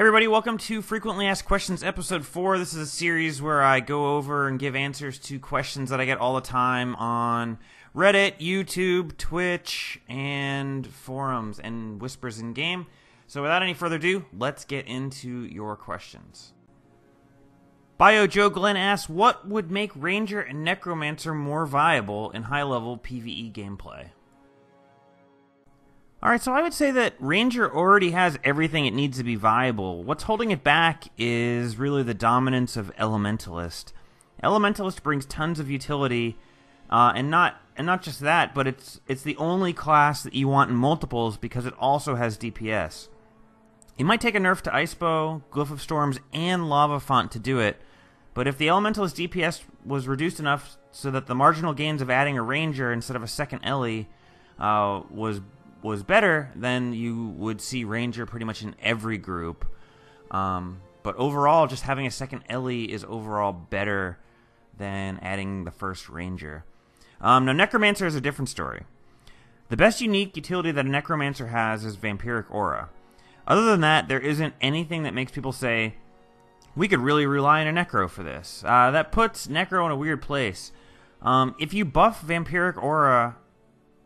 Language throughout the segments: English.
Hey everybody, welcome to Frequently Asked Questions Episode 4. This is a series where I go over and give answers to questions that I get all the time on Reddit, YouTube, Twitch, and forums, and whispers in game. So without any further ado, let's get into your questions. Bio Joe Glen asks, what would make Ranger and Necromancer more viable in high-level PvE gameplay? Alright, so I would say that Ranger already has everything it needs to be viable. What's holding it back is really the dominance of Elementalist. Elementalist brings tons of utility, and not just that, but it's the only class that you want in multiples because it also has DPS. You might take a nerf to Icebow, Glyph of Storms, and Lava Font to do it, but if the Elementalist DPS was reduced enough so that the marginal gains of adding a Ranger instead of a second Ellie was better, then you would see Ranger pretty much in every group. But overall, just having a second Ellie is overall better than adding the first Ranger. Now, Necromancer is a different story. The best unique utility that a Necromancer has is Vampiric Aura. Other than that, there isn't anything that makes people say, we could really rely on a Necro for this. That puts Necro in a weird place. If you buff Vampiric Aura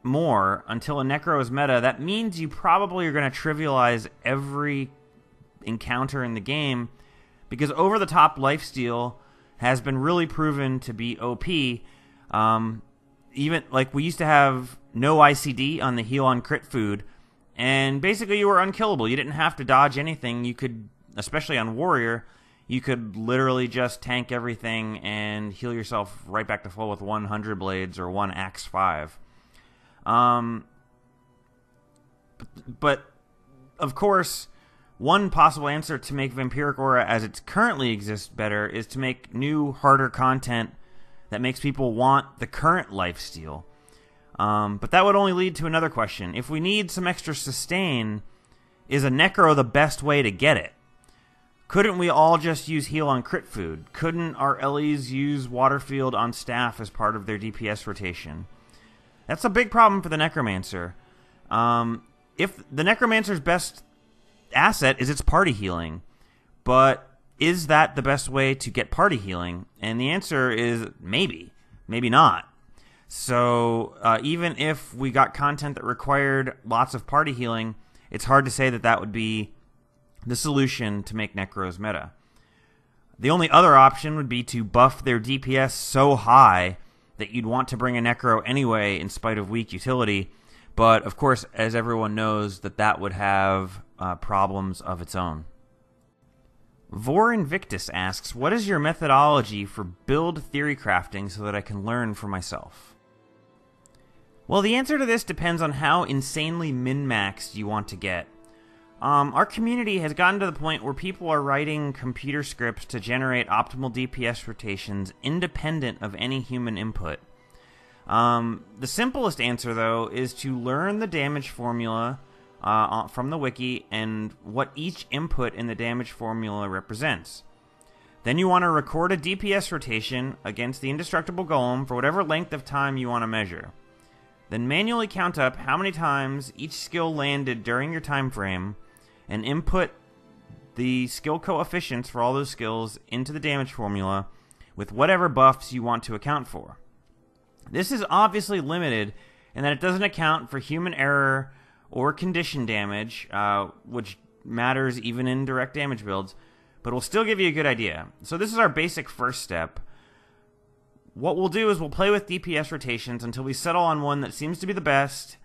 more until a Necro is meta, that means you probably are going to trivialize every encounter in the game, because over-the-top lifesteal has been really proven to be OP. Even like we used to have no ICD on the heal on crit food, and basically you were unkillable. You didn't have to dodge anything. You could, especially on Warrior, you could literally just tank everything and heal yourself right back to full with 100 blades or one Axe 5. But of course, one possible answer to make Vampiric Aura as it currently exists better is to make new, harder content that makes people want the current lifesteal. But that would only lead to another question. If we need some extra sustain, is a Necro the best way to get it? Couldn't we all just use heal on crit food? Couldn't our Ellies use Waterfield on staff as part of their DPS rotation? That's a big problem for the Necromancer. If the Necromancer's best asset is its party healing, but is that the best way to get party healing? And the answer is maybe not. So even if we got content that required lots of party healing, it's hard to say that that would be the solution to make Necros meta. The only other option would be to buff their DPS so high that you'd want to bring a Necro anyway in spite of weak utility, but of course, as everyone knows, that would have problems of its own. Vor Invictus asks, what is your methodology for build theory crafting so that I can learn for myself? Well, the answer to this depends on how insanely min-maxed you want to get. Our community has gotten to the point where people are writing computer scripts to generate optimal DPS rotations independent of any human input. The simplest answer, though, is to learn the damage formula from the wiki and what each input in the damage formula represents. Then you want to record a DPS rotation against the indestructible golem for whatever length of time you want to measure. Then manually count up how many times each skill landed during your time frame, and input the skill coefficients for all those skills into the damage formula with whatever buffs you want to account for. This is obviously limited in that it doesn't account for human error or condition damage, which matters even in direct damage builds, but will still give you a good idea. So this is our basic first step. What we'll do is we'll play with DPS rotations until we settle on one that seems to be the best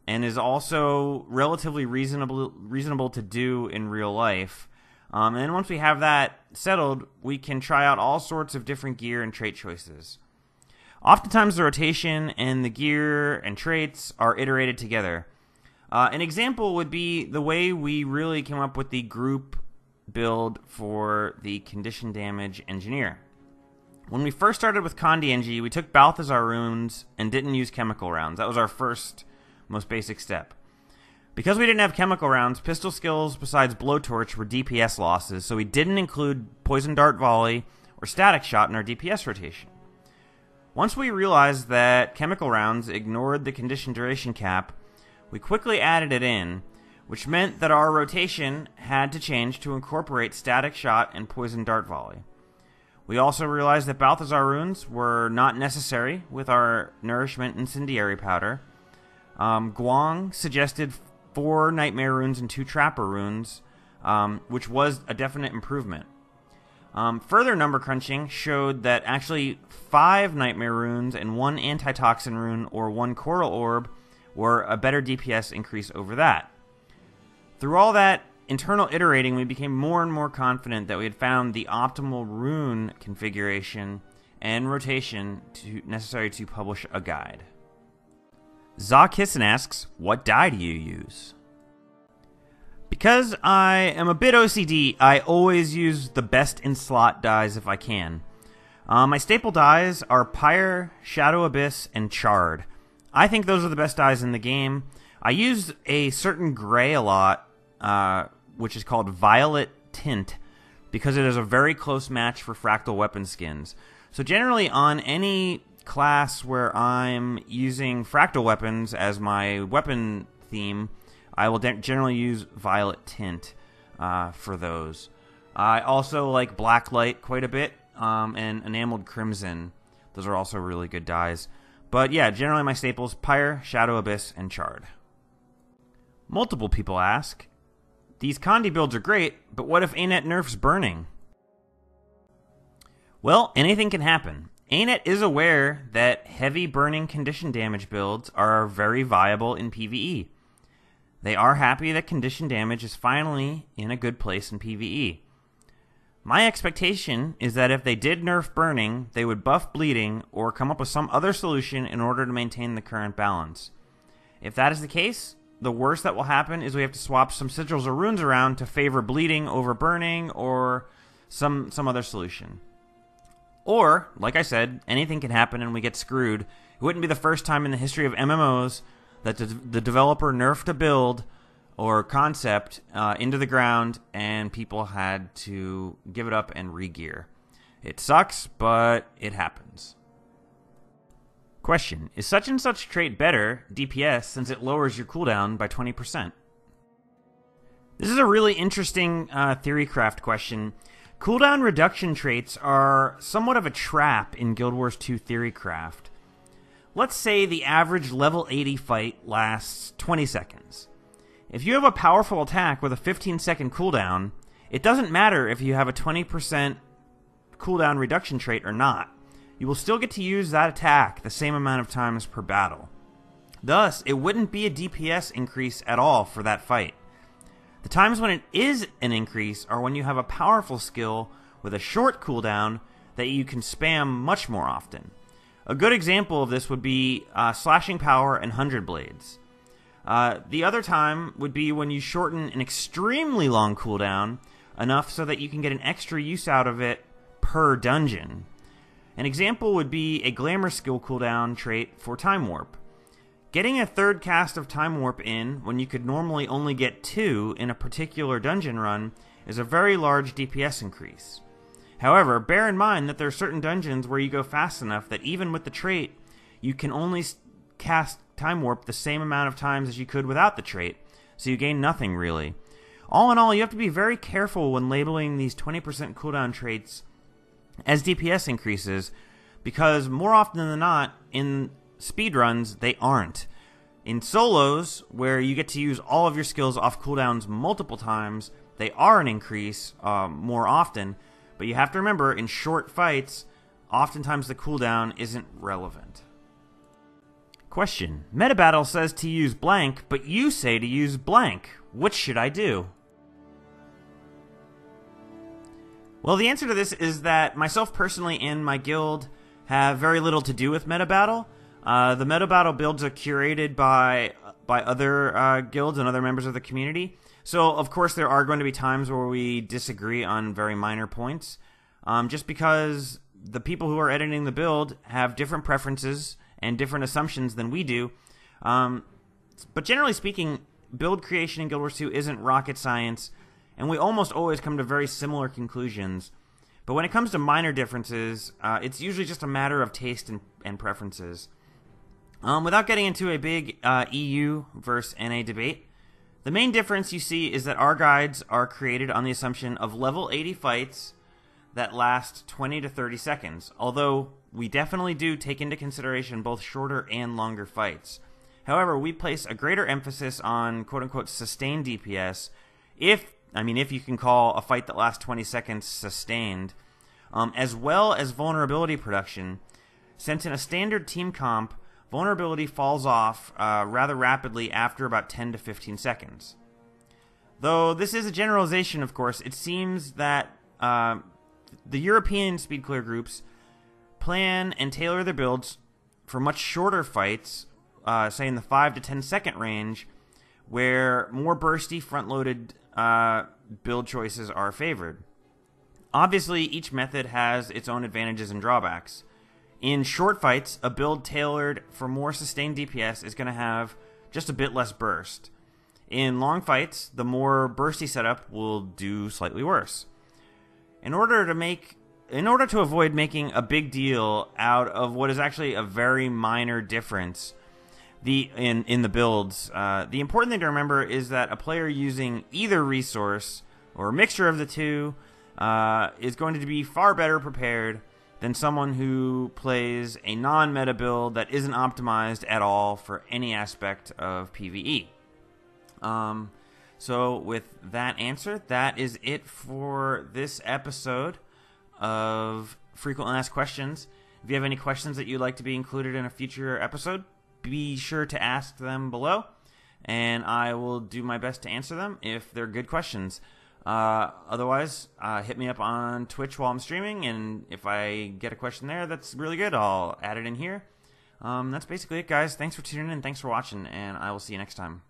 and is also relatively reasonable to do in real life. And then once we have that settled, we can try out all sorts of different gear and trait choices. Oftentimes the rotation and the gear and traits are iterated together. An example would be the way we really came up with the group build for the condition damage engineer. When we first started with Condi NG, we took Balthazar runes and didn't use chemical rounds. That was our first most basic step. Because we didn't have chemical rounds, pistol skills besides blowtorch were DPS losses, so we didn't include poison dart volley or static shot in our DPS rotation. Once we realized that chemical rounds ignored the condition duration cap, we quickly added it in, which meant that our rotation had to change to incorporate static shot and poison dart volley. We also realized that Balthazar runes were not necessary with our Nourishment Incendiary powder. Guang suggested 4 Nightmare runes and 2 Trapper runes, which was a definite improvement. Further number crunching showed that actually 5 Nightmare runes and 1 Antitoxin rune or 1 Coral Orb were a better DPS increase over that. Through all that internal iterating, we became more and more confident that we had found the optimal rune configuration and rotation necessary to publish a guide. Zakissen asks, what die do you use? Because I am a bit OCD, I always use the best in slot dies if I can. My staple dies are Pyre, Shadow Abyss, and Charred. I think those are the best dies in the game. I use a certain gray a lot, which is called Violet Tint, because it is a very close match for fractal weapon skins. So generally on any class where I'm using fractal weapons as my weapon theme, I will generally use Violet Tint for those. I also like Blacklight quite a bit, and Enameled Crimson. Those are also really good dies. But yeah, generally my staples, Pyre, Shadow Abyss, and Charred. Multiple people ask, these Condi builds are great, but what if ANET nerfs burning? Well, anything can happen. ANET is aware that heavy burning condition damage builds are very viable in PvE. They are happy that condition damage is finally in a good place in PvE. My expectation is that if they did nerf burning, they would buff bleeding or come up with some other solution in order to maintain the current balance. If that is the case, the worst that will happen is we have to swap some sigils or runes around to favor bleeding over burning or some other solution. Or, like I said, anything can happen and we get screwed. It wouldn't be the first time in the history of MMOs that the developer nerfed a build or concept into the ground and people had to give it up and re-gear. It sucks, but it happens. Question, is such and such trait better DPS since it lowers your cooldown by 20%? This is a really interesting theorycraft question. Cooldown reduction traits are somewhat of a trap in Guild Wars 2 theorycraft. Let's say the average level 80 fight lasts 20 seconds. If you have a powerful attack with a 15-second cooldown, it doesn't matter if you have a 20% cooldown reduction trait or not. You will still get to use that attack the same amount of times per battle. Thus, it wouldn't be a DPS increase at all for that fight. The times when it is an increase are when you have a powerful skill with a short cooldown that you can spam much more often. A good example of this would be Slashing Power and 100 Blades. The other time would be when you shorten an extremely long cooldown enough so that you can get an extra use out of it per dungeon. An example would be a Glamour skill cooldown trait for Time Warp. Getting a third cast of Time Warp in when you could normally only get 2 in a particular dungeon run is a very large DPS increase. However, bear in mind that there are certain dungeons where you go fast enough that even with the trait, you can only cast Time Warp the same amount of times as you could without the trait, so you gain nothing really. All in all, you have to be very careful when labeling these 20% cooldown traits as DPS increases, because more often than not, in speedruns, they aren't. In solos, where you get to use all of your skills off cooldowns multiple times, they are an increase more often. But you have to remember, in short fights, oftentimes the cooldown isn't relevant. Question. Metabattle says to use blank, but you say to use blank. Which should I do? Well, the answer to this is that myself personally and my guild have very little to do with Metabattle. The Metabattle builds are curated by other guilds and other members of the community. So, of course, there are going to be times where we disagree on very minor points, just because the people who are editing the build have different preferences and different assumptions than we do. But generally speaking, build creation in Guild Wars 2 isn't rocket science, and we almost always come to very similar conclusions. But when it comes to minor differences, it's usually just a matter of taste and preferences. Without getting into a big EU versus NA debate, The main difference you see is that our guides are created on the assumption of level 80 fights that last 20 to 30 seconds, although we definitely do take into consideration both shorter and longer fights. However, we place a greater emphasis on quote-unquote sustained DPS, if you can call a fight that lasts 20 seconds sustained, as well as vulnerability production, since in a standard team comp, vulnerability falls off rather rapidly after about 10 to 15 seconds. Though this is a generalization, of course, it seems that the European speed clear groups plan and tailor their builds for much shorter fights, say in the 5 to 10 second range, where more bursty front-loaded build choices are favored. Obviously, each method has its own advantages and drawbacks. In short fights, a build tailored for more sustained DPS is going to have just a bit less burst. In long fights, the more bursty setup will do slightly worse. In order to avoid making a big deal out of what is actually a very minor difference in the builds, the important thing to remember is that a player using either resource or a mixture of the two is going to be far better prepared than someone who plays a non-meta build that isn't optimized at all for any aspect of PvE. So with that answer, that is it for this episode of Frequently Asked Questions. If you have any questions that you'd like to be included in a future episode, be sure to ask them below, and I will do my best to answer them if they're good questions. Otherwise, hit me up on Twitch while I'm streaming, and if I get a question there that's really good, I'll add it in here. That's basically it, guys. Thanks for tuning in, thanks for watching, and I will see you next time.